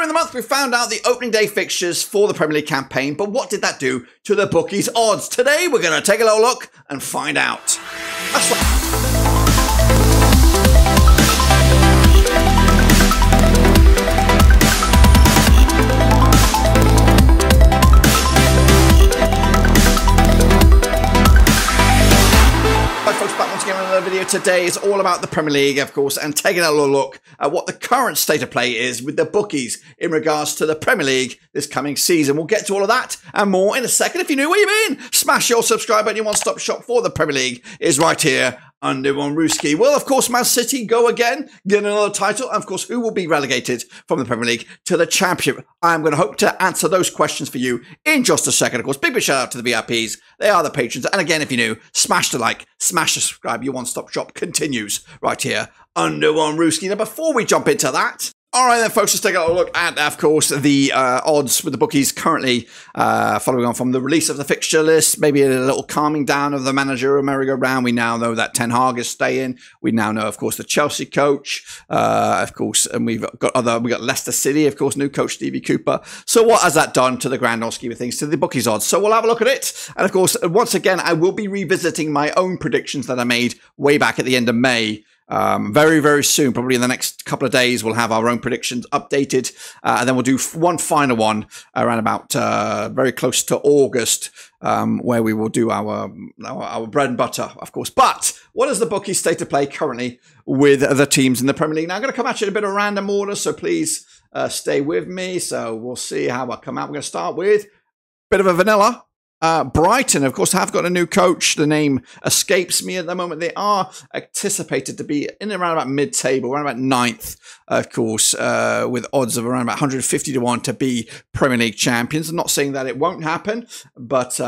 in the month, we found out the opening day fixtures for the Premier League campaign, but what did that do to the bookies' odds? Today, we're going to take a little look and find out. That's right. Another video today is all about the Premier League, of course, and taking a little look at what the current state of play is with the bookies in regards to the Premier League this coming season. We'll get to all of that and more in a second. If you're new, where you been? Smash your subscribe button. Your one-stop shop for the Premier League is right here under one Rooski. Well, of course, Man City go again, get another title. And of course, who will be relegated from the Premier League to the Championship? I'm going to hope to answer those questions for you in just a second. Of course, big shout out to the VIPs. They are the patrons. And again, if you're new, smash the like, smash the subscribe. Your one-stop shop continues right here under one Rooski. Now, before we jump into that, all right then, folks, let's take a look at, of course, the odds with the bookies currently following on from the release of the fixture list, maybe a little calming down of the manager merry-go-round. We now know that Ten Hag is staying. We now know, of course, the Chelsea coach, of course, and we got Leicester City, of course, new coach Stevie Cooper. So what has that done to the grand scheme of things, to the bookies odds? So we'll have a look at it. And of course, once again, I will be revisiting my own predictions that I made way back at the end of May. Very, very soon, probably in the next couple of days, we'll have our own predictions updated. And then we'll do one final one around about very close to August, where we will do our bread and butter, of course. But what is the bookie state of play currently with the teams in the Premier League? Now, I'm going to come at you in a bit of random order, so please stay with me. So we'll see how I come out. We're going to start with a bit of a vanilla. Brighton, of course, have got a new coach. The name escapes me at the moment. They are anticipated to be in around about mid-table, around about 9th, of course, with odds of around about 150 to 1 to be Premier League champions. I'm not saying that it won't happen, but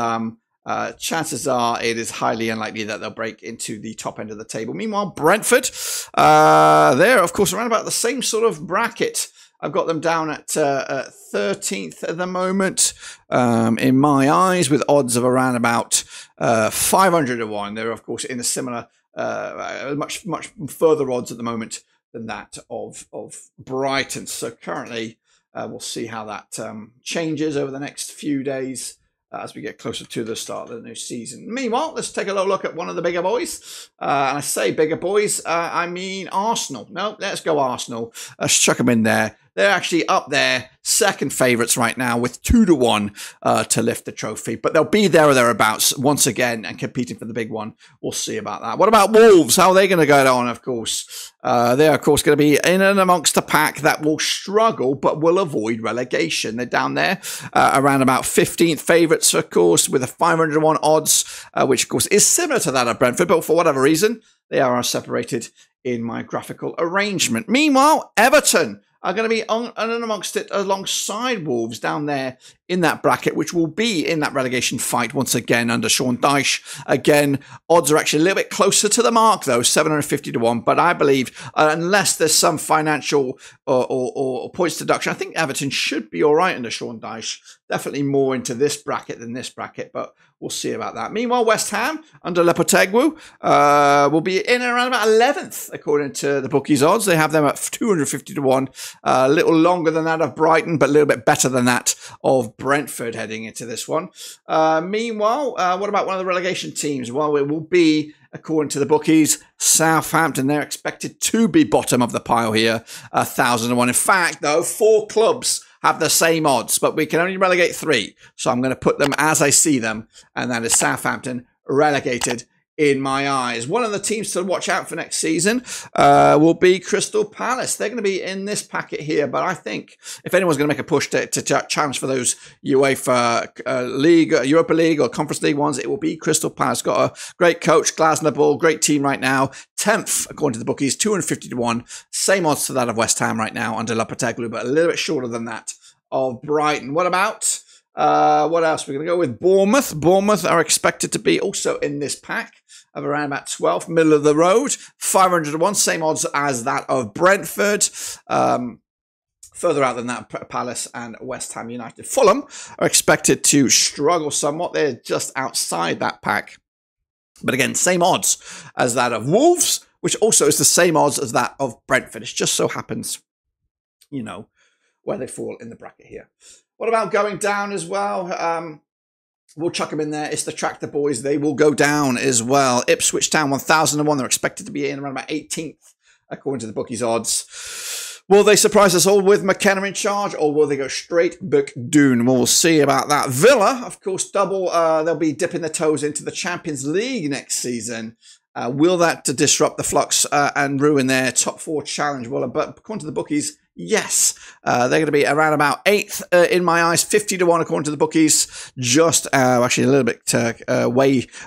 chances are it is highly unlikely that they'll break into the top end of the table. Meanwhile, Brentford, they're, of course, around about the same sort of bracket. I've got them down at 13th at the moment, in my eyes, with odds of around about 500 to 1. They're, of course, in a similar, much further odds at the moment than that of Brighton. So currently, we'll see how that changes over the next few days as we get closer to the start of the new season. Meanwhile, let's take a little look at one of the bigger boys. And I say bigger boys, I mean Arsenal. No, let's go Arsenal. Let's chuck them in there. They're actually up there, second favourites right now with 2 to 1 to lift the trophy. But they'll be there or thereabouts once again and competing for the big one. We'll see about that. What about Wolves? How are they going to go on, of course? They're, of course, going to be in and amongst a pack that will struggle but will avoid relegation. They're down there around about 15th favourites, of course, with a 500 to 1 odds, which, of course, is similar to that of Brentford. But for whatever reason, they are separated in my graphical arrangement. Meanwhile, Everton are going to be on and amongst it alongside Wolves down there in that bracket, which will be in that relegation fight once again under Sean Dyche. Again, odds are actually a little bit closer to the mark, though, 750 to 1. But I believe, unless there's some financial or points deduction, I think Everton should be all right under Sean Dyche. Definitely more into this bracket than this bracket, but we'll see about that. Meanwhile, West Ham under Lopetegui will be in and around about 11th, according to the bookies' odds. They have them at 250 to 1. A little longer than that of Brighton, but a little bit better than that of Brentford heading into this one. Meanwhile, what about one of the relegation teams? Well, it will be, according to the bookies, Southampton. They're expected to be bottom of the pile here, 1,000 to 1. In fact, though, 4 clubs have the same odds, but we can only relegate 3. So I'm going to put them as I see them, and that is Southampton relegated in my eyes. One of the teams to watch out for next season will be Crystal Palace. They're going to be in this packet here, but I think if anyone's going to make a push to challenge for those UEFA League, Europa League or Conference League ones, it will be Crystal Palace. Got a great coach, Glasner Ball, great team right now. 10th, according to the bookies, 250 to 1. Same odds to that of West Ham right now under Lopetegui, but a little bit shorter than that of Brighton. What about what else? We're going to go with Bournemouth. Bournemouth are expected to be also in this pack of around about 12th, middle of the road, 500 to 1, same odds as that of Brentford. Further out than that, Palace and West Ham United. Fulham are expected to struggle somewhat. They're just outside that pack. But again, same odds as that of Wolves, which also is the same odds as that of Brentford. It just so happens, you know, where they fall in the bracket here. What about going down as well? We'll chuck them in there. It's the Tractor Boys. They will go down as well. Ipswich Town 1001. They're expected to be in around about 18th, according to the bookies' odds. Will they surprise us all with McKenna in charge, or will they go straight book Doon? We'll see about that. Villa, of course, they'll be dipping their toes into the Champions League next season. Will that disrupt the flux and ruin their top 4 challenge? Well, but according to the bookies, yes. They're going to be around about 8th in my eyes, 50-1 according to the bookies. Just actually a little bit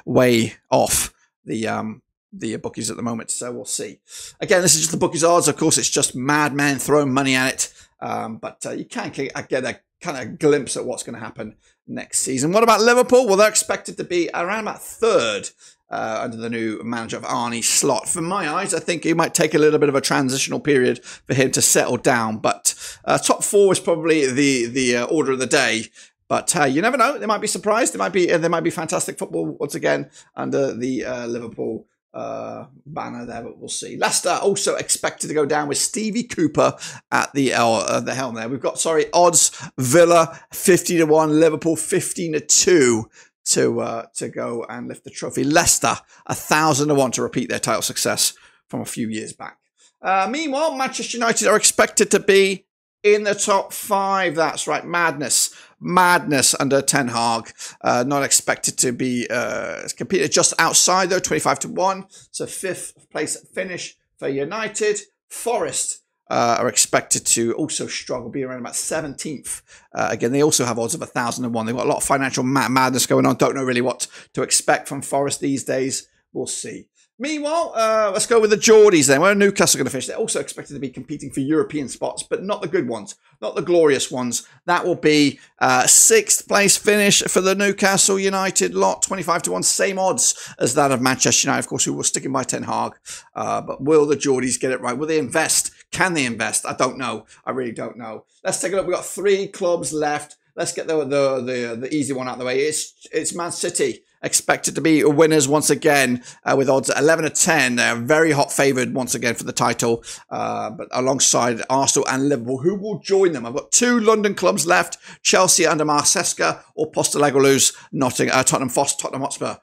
way off the bookies at the moment. So we'll see. Again, this is just the bookies' odds. Of course, it's just madmen throwing money at it. But you can get a kind of glimpse at what's going to happen next season. What about Liverpool? Well, they're expected to be around about 3rd. Under the new manager of Arne Slot. From my eyes, I think it might take a little bit of a transitional period for him to settle down. But top 4 is probably the order of the day. But you never know; they might be surprised. There might be fantastic football once again under the Liverpool banner there. But we'll see. Leicester also expected to go down with Stevie Cooper at the helm there. We've got odds: Villa 50-1, Liverpool 15-2. To go and lift the trophy. Leicester 1,000-1 to repeat their title success from a few years back. Meanwhile, Manchester United are expected to be in the top 5. That's right, madness under Ten Hag. Not expected to be competed just outside though, 25-1. So 5th place finish for United. Forest are expected to also struggle, be around about 17th. Again, they also have odds of 1,000-1. They've got a lot of financial madness going on. Don't know really what to expect from Forest these days. We'll see. Meanwhile, let's go with the Geordies then. Where Newcastle are going to finish. They're also expected to be competing for European spots, but not the good ones, not the glorious ones. That will be 6th place finish for the Newcastle United lot, 25-1, same odds as that of Manchester United, of course, who were sticking by Ten Hag. But will the Geordies get it right? Will they invest? Can they invest? I don't know. I really don't know. Let's take a look. We've got 3 clubs left. Let's get the easy one out of the way. It's Man City. Expected to be winners once again with odds at 11-10. They're very hot favoured once again for the title, but alongside Arsenal and Liverpool, who will join them. I've got 2 London clubs left: Chelsea under Marseska or Postecoglou's Tottenham Hotspur,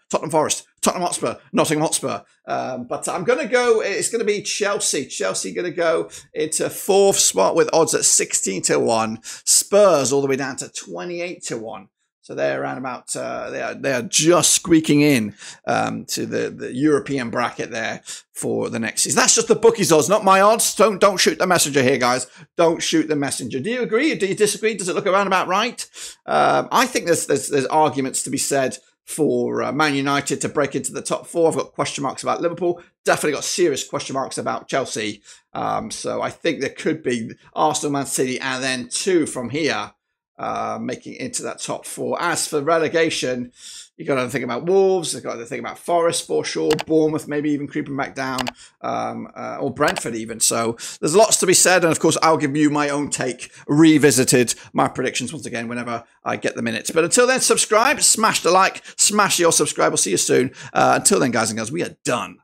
Nottingham Hotspur. But I'm going to go, it's going to be Chelsea. Chelsea going to go into 4th spot with odds at 16-1. Spurs all the way down to 28-1. So they're around about, they are just squeaking in to the European bracket there for the next season. That's just the bookies' odds, not my odds. Don't shoot the messenger here, guys. Don't shoot the messenger. Do you agree? Do you disagree? Does it look around about right? I think there's arguments to be said for Man United to break into the top 4. I've got question marks about Liverpool. Definitely got serious question marks about Chelsea. So I think there could be Arsenal, Man City, and then 2 from here. Making it into that top 4. As for relegation, you've got to think about Wolves, you've got to think about Forest for sure, Bournemouth maybe even creeping back down, or Brentford even. So there's lots to be said, and of course I'll give you my own take, revisited, my predictions once again whenever I get the minutes. But until then, subscribe, smash the like, smash your subscribe. We'll see you soon. Until then, guys and girls, we are done.